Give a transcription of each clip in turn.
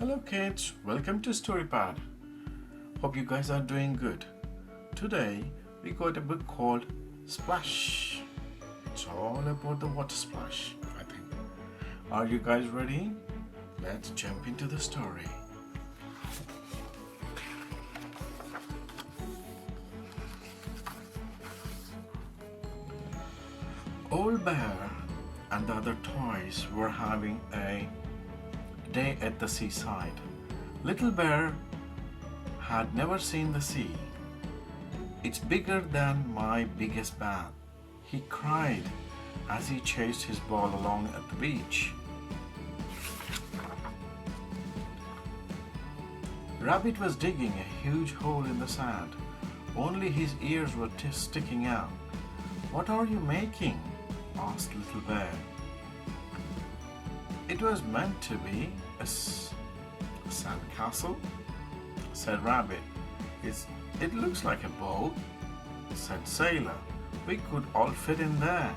Hello kids, welcome to StoryPad. Hope you guys are doing good. Today we got a book called Splash. It's all about the water splash, I think. Are you guys ready? Let's jump into the story. Old Bear and the other toys were having a day at the seaside. Little Bear had never seen the sea. It's bigger than my biggest bath, he cried as he chased his ball along at the beach. Rabbit was digging a huge hole in the sand. Only his ears were sticking out. "What are you making?" asked Little Bear. "It was meant to be a sand castle," said Rabbit. It looks like a boat," said Sailor. "We could all fit in there."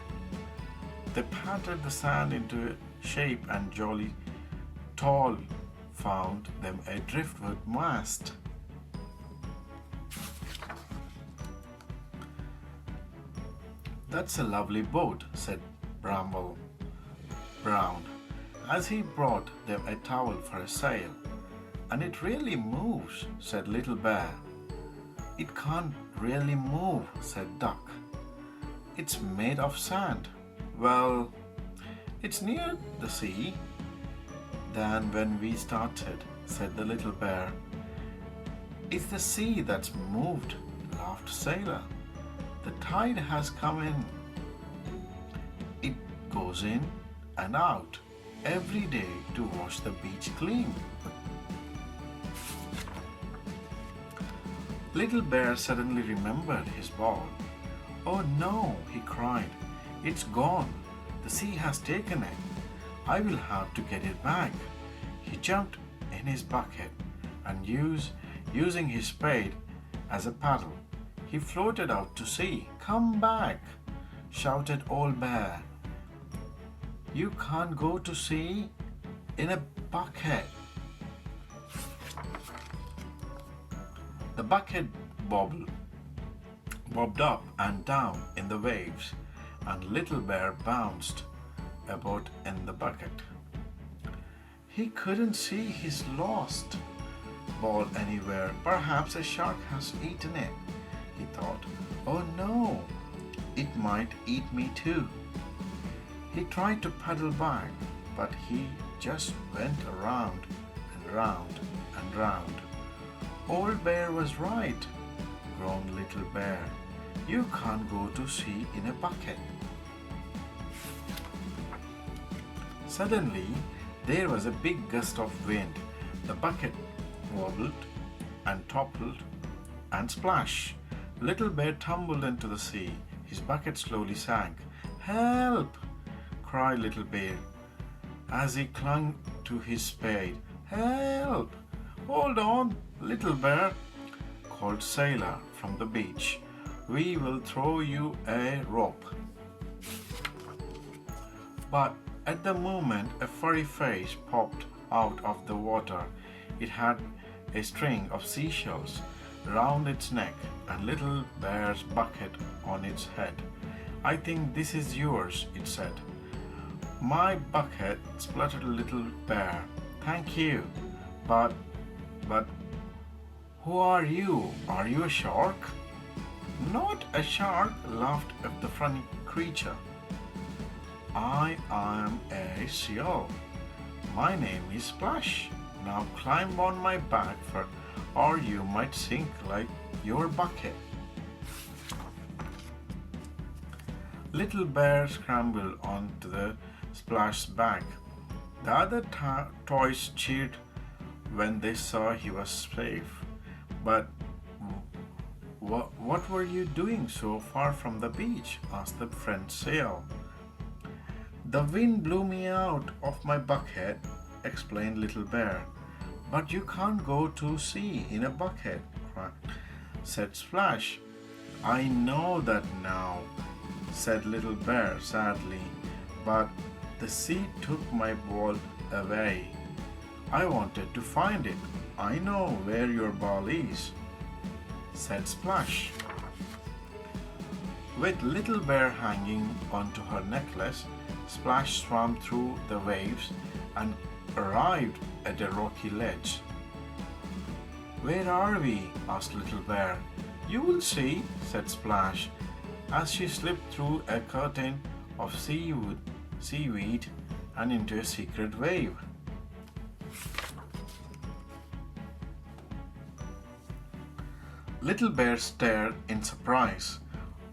They patted the sand into shape and Jolly Tall found them a driftwood mast. "That's a lovely boat," said Bramble Brown, as he brought them a towel for a sail. "And it really moves," said Little Bear. "It can't really move," said Duck. "It's made of sand." "Well, it's near the sea than when we started," said the Little Bear. "It's the sea that's moved," laughed Sailor. "The tide has come in. It goes in and out every day to wash the beach clean." Little Bear suddenly remembered his ball. "Oh no," he cried. "It's gone. The sea has taken it. I will have to get it back." He jumped in his bucket and using his spade as a paddle, he floated out to sea. "Come back," shouted Old Bear. "You can't go to sea in a bucket." The bucket bobbed up and down in the waves, and Little Bear bounced about in the bucket. He couldn't see his lost ball anywhere. "Perhaps a shark has eaten it," he thought. "Oh no, it might eat me too." He tried to paddle back, but he just went around and round and round. "Old Bear was right," groaned Little Bear. "You can't go to sea in a bucket." Suddenly, there was a big gust of wind. The bucket wobbled and toppled and splash. Little Bear tumbled into the sea. His bucket slowly sank. "Help!" cried Little Bear as he clung to his spade. "Help! Hold on, Little Bear," called Sailor from the beach. "We will throw you a rope." But at the moment, a furry face popped out of the water. It had a string of seashells round its neck and Little Bear's bucket on its head. "I think this is yours," it said. "My bucket," spluttered Little Bear. "Thank you, but who are you? Are you a shark?" "Not a shark," laughed the funny creature. "I am a seal. My name is Splash. Now climb on my back, or you might sink like your bucket." Little Bear scrambled onto the Splash's back. The other toys cheered when they saw he was safe. "But what were you doing so far from the beach?" asked the friend Seal. "The wind blew me out of my bucket," explained Little Bear. "But you can't go to sea in a bucket," said Splash. "I know that now," said Little Bear sadly, "but the sea took my ball away. I wanted to find it. I know where your ball is, said Splash. With Little Bear hanging onto her necklace, Splash swam through the waves and arrived at a rocky ledge. Where are we? Asked Little Bear. You will see, said Splash, as she slipped through a curtain of seaweed and into a secret wave. Little Bear stared in surprise.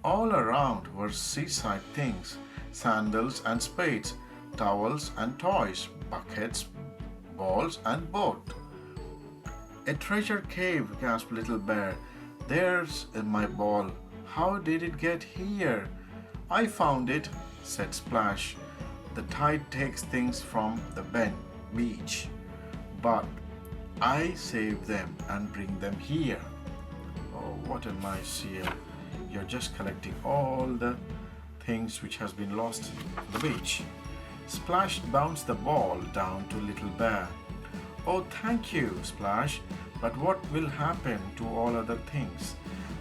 All around were seaside things, sandals and spades, towels and toys, buckets, balls and boat. A treasure cave, gasped Little Bear. There's my ball. How did it get here? I found it, said Splash. The tide takes things from the beach, but I save them and bring them here. Oh, what a nice seal. You're just collecting all the things which has been lost on the beach. Splash bounced the ball down to Little Bear. Oh, thank you, Splash, but what will happen to all other things?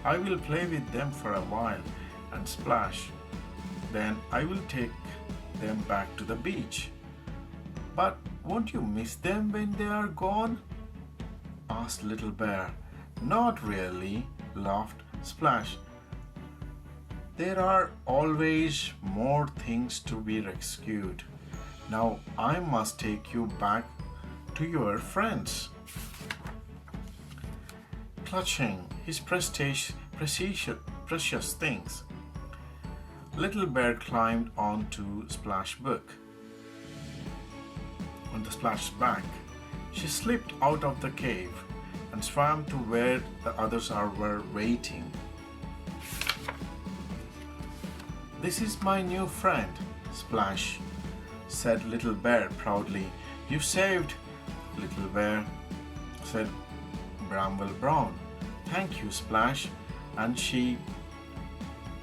I will play with them for a while and splash. Then I will take them back to the beach. But won't you miss them when they are gone? Asked Little Bear. Not really, laughed Splash. There are always more things to be rescued. Now I must take you back to your friends. Clutching his precious things, Little Bear climbed onto Splash's back. She slipped out of the cave and swam to where the others were waiting. This is my new friend, Splash, said Little Bear proudly. You saved, Little Bear, said Bramble Brown. Thank you, Splash. And she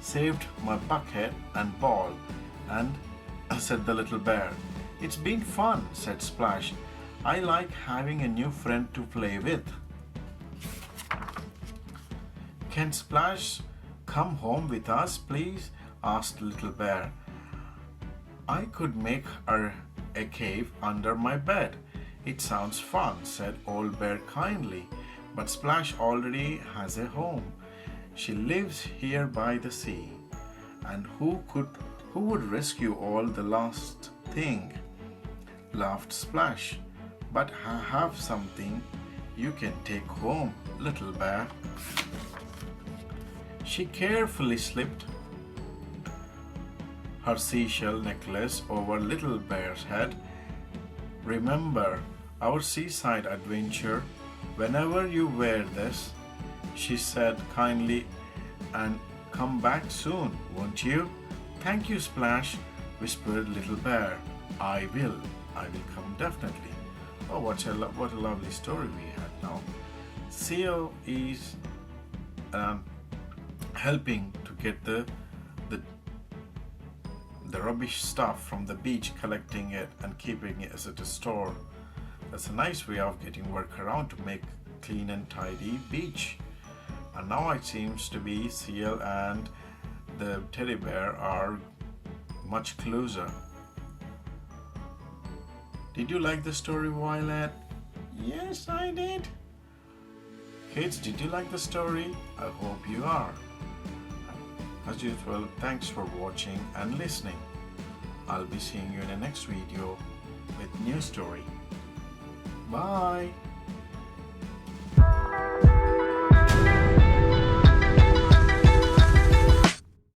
saved my bucket and ball, and said the Little Bear. It's been fun, said Splash. I like having a new friend to play with. Can Splash come home with us, please? Asked Little Bear. I could make her a cave under my bed. It sounds fun, said Old Bear kindly. But Splash already has a home. She lives here by the sea. And who would rescue all the lost thing? Laughed Splash. But I have something you can take home, Little Bear. She carefully slipped her seashell necklace over Little Bear's head. Remember our seaside adventure whenever you wear this, she said kindly, and come back soon, won't you? Thank you, Splash, whispered Little Bear. I will come definitely. Oh, what a lovely story we had now. Seal is helping to get the rubbish stuff from the beach, collecting it and keeping it as a store. That's a nice way of getting work around to make clean and tidy beach. And now it seems to be Seal and the teddy bear are much closer. Did you like the story, Violet? Yes, I did. Kids, did you like the story? I hope you are. As usual, thanks for watching and listening. I'll be seeing you in the next video with new story. Bye.